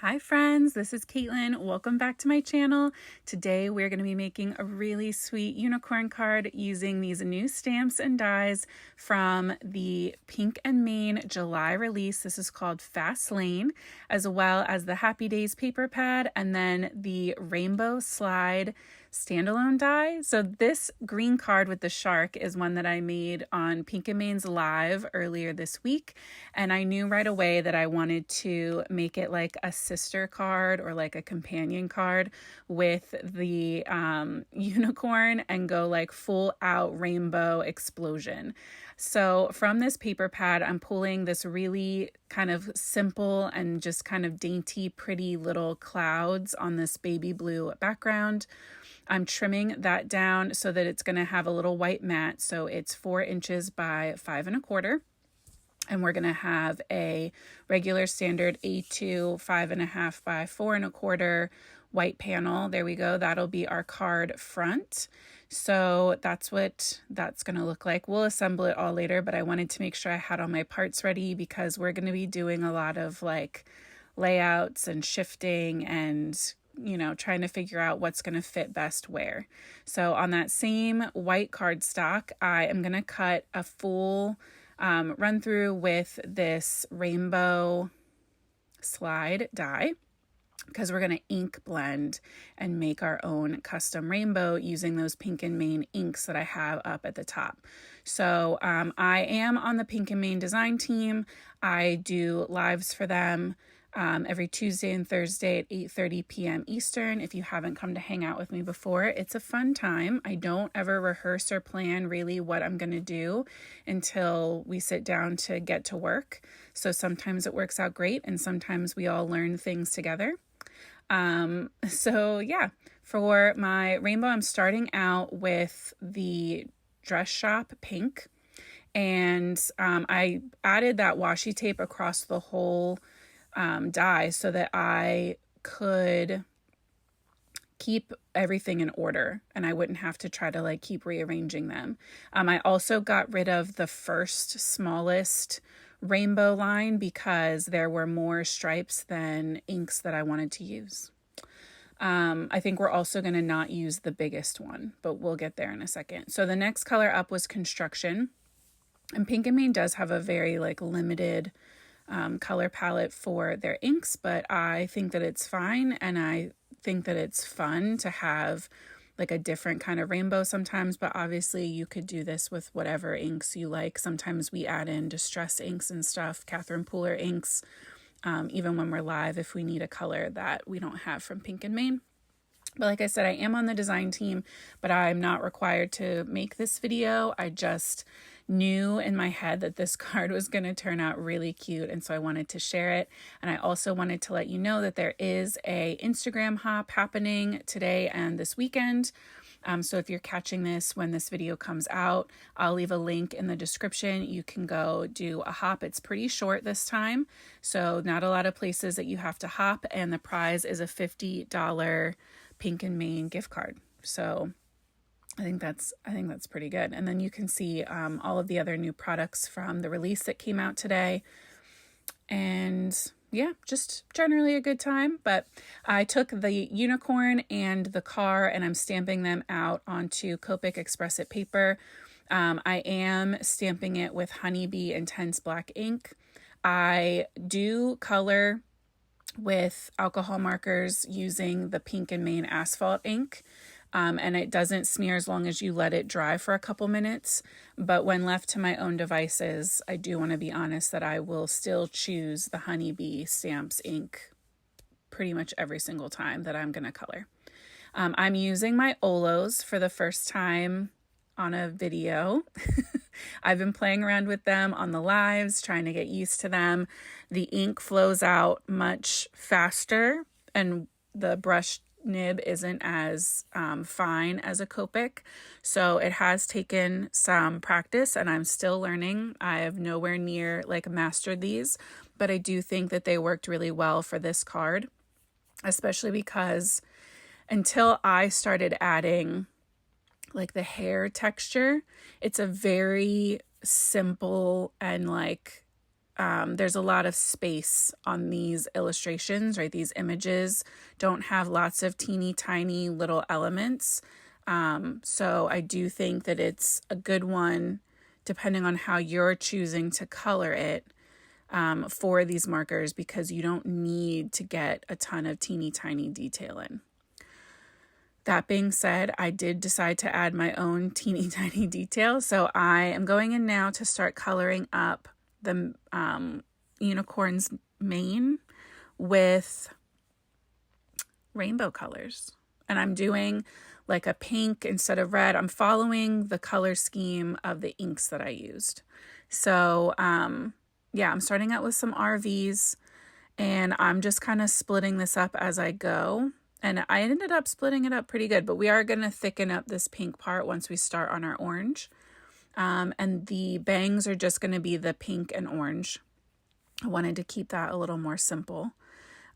Hi friends, this is Caitlin. Welcome back to my channel. Today we're going to be making a really sweet unicorn card using these new stamps and dies from the Pink and Main July release. This is called Fast Lane, as well as the Happy Days paper pad and then the Rainbow Slide standalone die. So this green card with the shark is one that I made on Pink and Main's live earlier this week, and I knew right away that I wanted to make it like a sister card or like a companion card with the unicorn and go like full out rainbow explosion. So from this paper pad, I'm pulling this really kind of simple and just kind of dainty, pretty little clouds on this baby blue background. I'm trimming that down so that it's going to have a little white mat. So it's 4 inches by 5 1/4. And we're going to have a regular standard A2 5.5 by 4 1/4 white panel. There we go. That'll be our card front. So that's what that's going to look like. We'll assemble it all later, but I wanted to make sure I had all my parts ready because we're going to be doing a lot of like layouts and shifting and trying to figure out what's going to fit best where. So on that same white cardstock, I am going to cut a full run through with this rainbow slide die because we're going to ink blend and make our own custom rainbow using those Pink and Main inks that I have up at the top. So I am on the Pink and Main design team. I do lives for them every Tuesday and Thursday at 8:30 p.m. Eastern. If you haven't come to hang out with me before, it's a fun time. I don't ever rehearse or plan really what I'm going to do until we sit down to get to work. So sometimes it works out great and sometimes we all learn things together. For my rainbow, I'm starting out with the Dress Shop pink, and I added that washi tape across the whole die so that I could keep everything in order and I wouldn't have to try to like keep rearranging them. I also got rid of the first smallest rainbow line because there were more stripes than inks that I wanted to use. I think we're also going to not use the biggest one, but we'll get there in a second. So the next color up was Construction, and Pink and Main does have a very like limited color palette for their inks, but I think that it's fine, and I think that it's fun to have like a different kind of rainbow sometimes, but obviously you could do this with whatever inks you like. Sometimes we add in distress inks and stuff, Catherine Pooler inks, even when we're live if we need a color that we don't have from Pink and Main. But like I said, I am on the design team, but I'm not required to make this video. I just knew in my head that this card was going to turn out really cute, and so I wanted to share it. And I also wanted to let you know that there is a Instagram hop happening today and this weekend. So if you're catching this when this video comes out, I'll leave a link in the description. You can go do a hop. It's pretty short this time, so not a lot of places that you have to hop, and the prize is a $50 Pink and Main gift card. So I think that's pretty good. And then you can see all of the other new products from the release that came out today. And yeah, just generally a good time. But I took the unicorn and the car and I'm stamping them out onto Copic Express It paper. I am stamping it with Honeybee Intense Black ink. I do color with alcohol markers using the Pink and Main Asphalt ink. And it doesn't smear as long as you let it dry for a couple minutes. But when left to my own devices, I do want to be honest that I will still choose the Honeybee Stamps ink pretty much every single time that I'm going to color. I'm using my Olos for the first time on a video. I've been playing around with them on the lives, trying to get used to them. The ink flows out much faster and the brush nib isn't as fine as a Copic. So it has taken some practice and I'm still learning. I have nowhere near like mastered these, but I do think that they worked really well for this card, especially because until I started adding like the hair texture, it's a very simple and like there's a lot of space on these illustrations, right? These images don't have lots of teeny tiny little elements. So I do think that it's a good one, depending on how you're choosing to color it, for these markers, because you don't need to get a ton of teeny tiny detail in. That being said, I did decide to add my own teeny tiny detail. So I am going in now to start coloring up the unicorn's mane with rainbow colors. And I'm doing like a pink instead of red. I'm following the color scheme of the inks that I used. So yeah, I'm starting out with some RVs, and I'm just kind of splitting this up as I go. And I ended up splitting it up pretty good, but we are going to thicken up this pink part once we start on our orange. And the bangs are just going to be the pink and orange. I wanted to keep that a little more simple.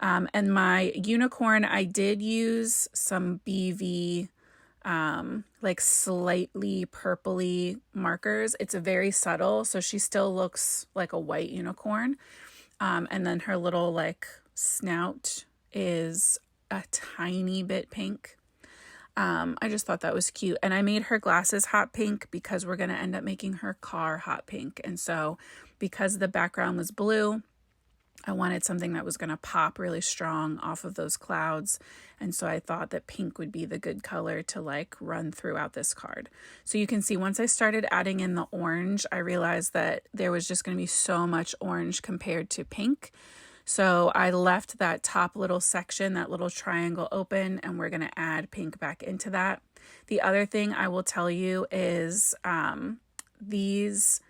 And my unicorn, I did use some BV, like slightly purpley markers. It's a very subtle, so she still looks like a white unicorn. And then her little like snout is a tiny bit pink. I just thought that was cute. And I made her glasses hot pink because we're going to end up making her car hot pink. And so because the background was blue, I wanted something that was going to pop really strong off of those clouds. And so I thought that pink would be the good color to like run throughout this card. So you can see once I started adding in the orange, I realized that there was just going to be so much orange compared to pink. So I left that top little section, that little triangle open, and we're going to add pink back into that. The other thing I will tell you is these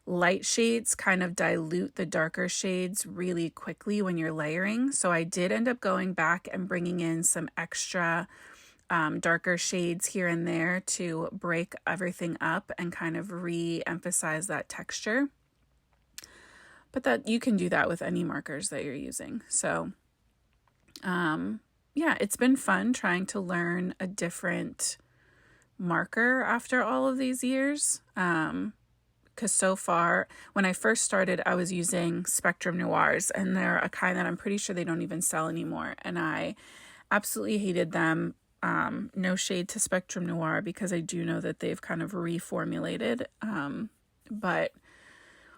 light shades kind of dilute the darker shades really quickly when you're layering. So I did end up going back and bringing in some extra darker shades here and there to break everything up and kind of re-emphasize that texture. But that you can do that with any markers that you're using. So yeah, it's been fun trying to learn a different marker after all of these years. Because so far, when I first started, I was using Spectrum Noirs, and they're a kind that I'm pretty sure they don't even sell anymore. And I absolutely hated them. No shade to Spectrum Noir, because I do know that they've kind of reformulated,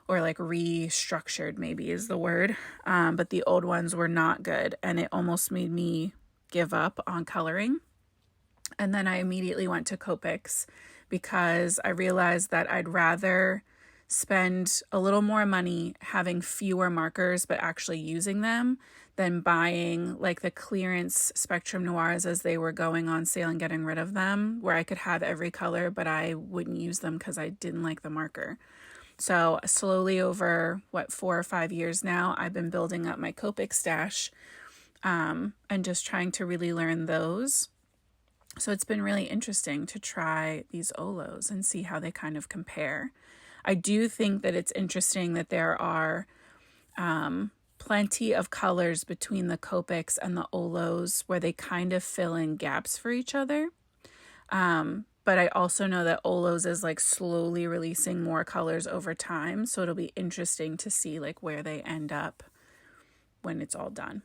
or like restructured maybe is the word. But the old ones were not good, and it almost made me give up on coloring. And then I immediately went to Copics because I realized that I'd rather spend a little more money having fewer markers but actually using them than buying like the clearance Spectrum Noirs as they were going on sale and getting rid of them, where I could have every color but I wouldn't use them because I didn't like the marker. So slowly over 4 or 5 years now, I've been building up my Copic stash and just trying to really learn those. So it's been really interesting to try these Olos and see how they kind of compare. I do think that it's interesting that there are plenty of colors between the Copics and the Olos where they kind of fill in gaps for each other. But I also know that Olos is like slowly releasing more colors over time. So it'll be interesting to see like where they end up when it's all done.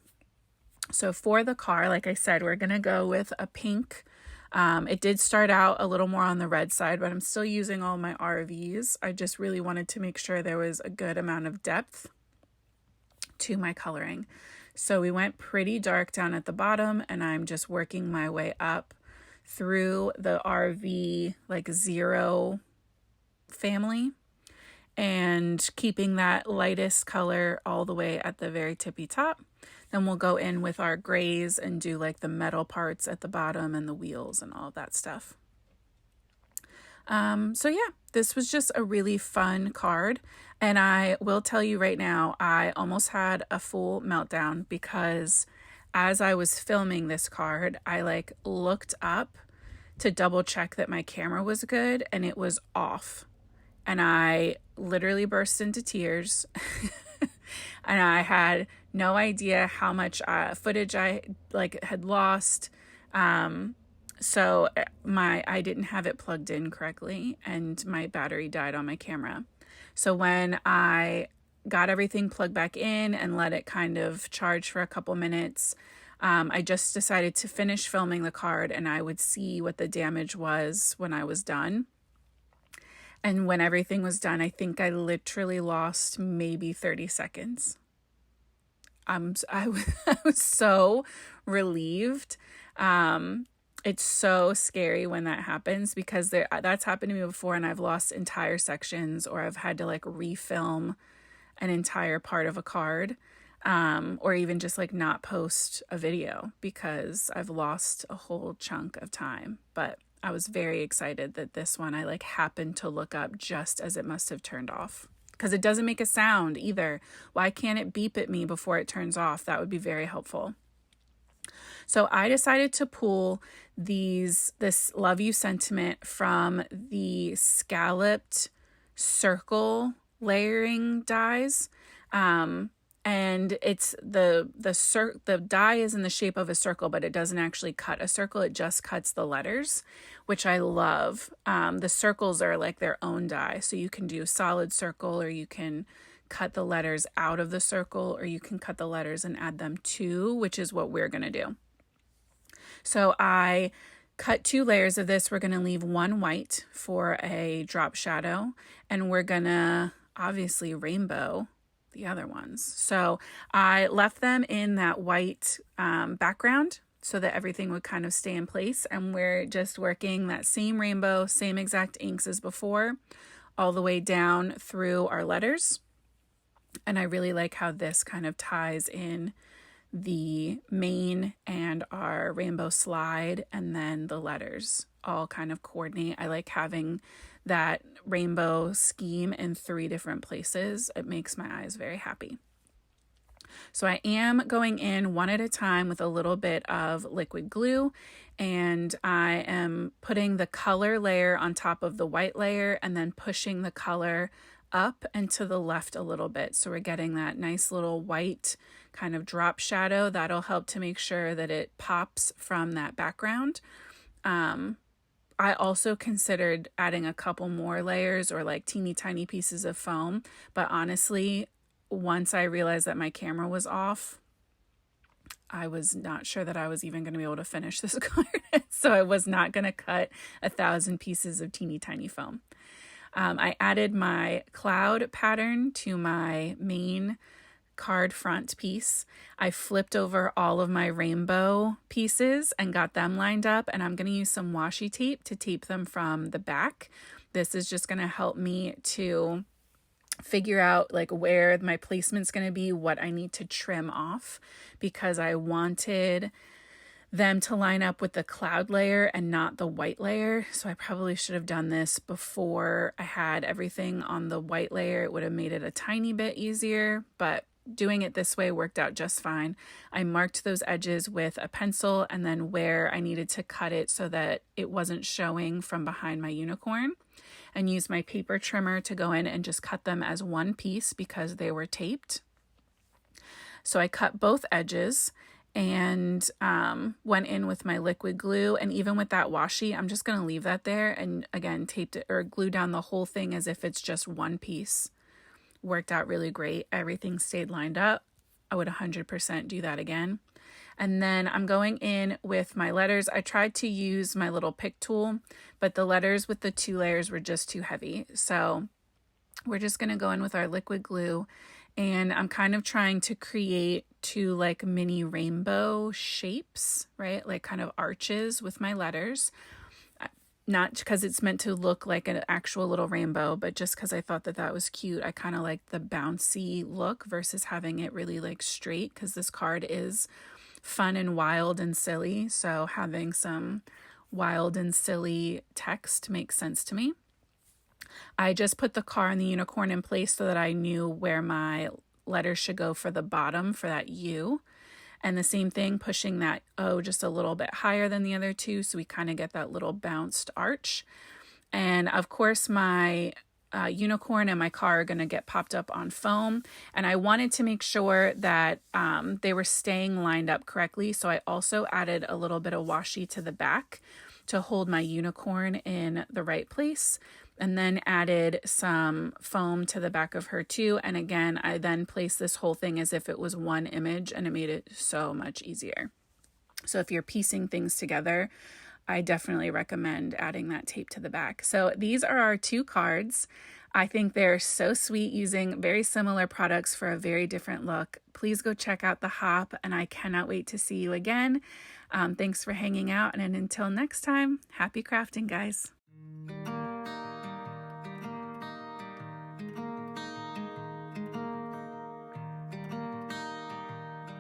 So for the car, like I said, we're going to go with a pink. It did start out a little more on the red side, but I'm still using all my RVs. I just really wanted to make sure there was a good amount of depth to my coloring. So we went pretty dark down at the bottom, and I'm just working my way up through the RV like 0 family and keeping that lightest color all the way at the very tippy top. Then we'll go in with our grays and do like the metal parts at the bottom and the wheels and all of that stuff. So yeah, this was just a really fun card. And I will tell you right now, I almost had a full meltdown because as I was filming this card, I like looked up to double check that my camera was good and it was off. And I literally burst into tears. And I had no idea how much footage I had lost. So I didn't have it plugged in correctly and my battery died on my camera. So when I got everything plugged back in and let it kind of charge for a couple minutes. I just decided to finish filming the card and I would see what the damage was when I was done. And when everything was done, I think I literally lost maybe 30 seconds. I was so relieved. It's so scary when that happens because that's happened to me before and I've lost entire sections or I've had to like refilm an entire part of a card, or even just like not post a video because I've lost a whole chunk of time. But I was very excited that this one I like happened to look up just as it must have turned off. Because it doesn't make a sound either. Why can't it beep at me before it turns off? That would be very helpful. So I decided to pull this Love You sentiment from the scalloped circle layering dies. And it's the die is in the shape of a circle, but it doesn't actually cut a circle. It just cuts the letters, which I love. The circles are like their own die. So you can do solid circle, or you can cut the letters out of the circle, or you can cut the letters and add them to, which is what we're going to do. So I cut 2 layers of this. We're going to leave one white for a drop shadow, and we're going to obviously rainbow the other ones. So I left them in that white background so that everything would kind of stay in place. And we're just working that same rainbow, same exact inks as before, all the way down through our letters. And I really like how this kind of ties in the mane and our rainbow slide, and then the letters all kind of coordinate. I like having that rainbow scheme in 3 different places. It makes my eyes very happy. So I am going in one at a time with a little bit of liquid glue, and I am putting the color layer on top of the white layer and then pushing the color up and to the left a little bit. So we're getting that nice little white kind of drop shadow. That'll help to make sure that it pops from that background. I also considered adding a couple more layers or like teeny tiny pieces of foam, but honestly, once I realized that my camera was off, I was not sure that I was even going to be able to finish this card. So I was not going to cut 1,000 pieces of teeny tiny foam. I added my cloud pattern to my main card front piece. I flipped over all of my rainbow pieces and got them lined up, and I'm going to use some washi tape to tape them from the back. This is just going to help me to figure out like where my placement's going to be, what I need to trim off, because I wanted them to line up with the cloud layer and not the white layer. So I probably should have done this before I had everything on the white layer. It would have made it a tiny bit easier, but doing it this way worked out just fine. I marked those edges with a pencil, and then where I needed to cut it so that it wasn't showing from behind my unicorn, and used my paper trimmer to go in and just cut them as one piece because they were taped. So I cut both edges and went in with my liquid glue, and even with that washi, I'm just going to leave that there and again taped it or glue down the whole thing as if it's just one piece. Worked out really great. Everything stayed lined up. I would 100% do that again. And then I'm going in with my letters. I tried to use my little pick tool, but the letters with the 2 layers were just too heavy. So we're just going to go in with our liquid glue, and I'm kind of trying to create 2 like mini rainbow shapes, right? Like kind of arches with my letters. Not because it's meant to look like an actual little rainbow, but just because I thought that that was cute. I kind of like the bouncy look versus having it really like straight, because this card is fun and wild and silly. So having some wild and silly text makes sense to me. I just put the car and the unicorn in place so that I knew where my letters should go for the bottom for that U. And the same thing, pushing that O just a little bit higher than the other 2, so we kind of get that little bounced arch. And of course, my unicorn and my car are going to get popped up on foam. And I wanted to make sure that they were staying lined up correctly. So I also added a little bit of washi to the back to hold my unicorn in the right place. and then added some foam to the back of her too. And again, I then placed this whole thing as if it was one image, and it made it so much easier. So if you're piecing things together, I definitely recommend adding that tape to the back. So these are our 2 cards. I think they're so sweet, using very similar products for a very different look. Please go check out the Hop, and I cannot wait to see you again. Thanks for hanging out, and until next time, happy crafting, guys.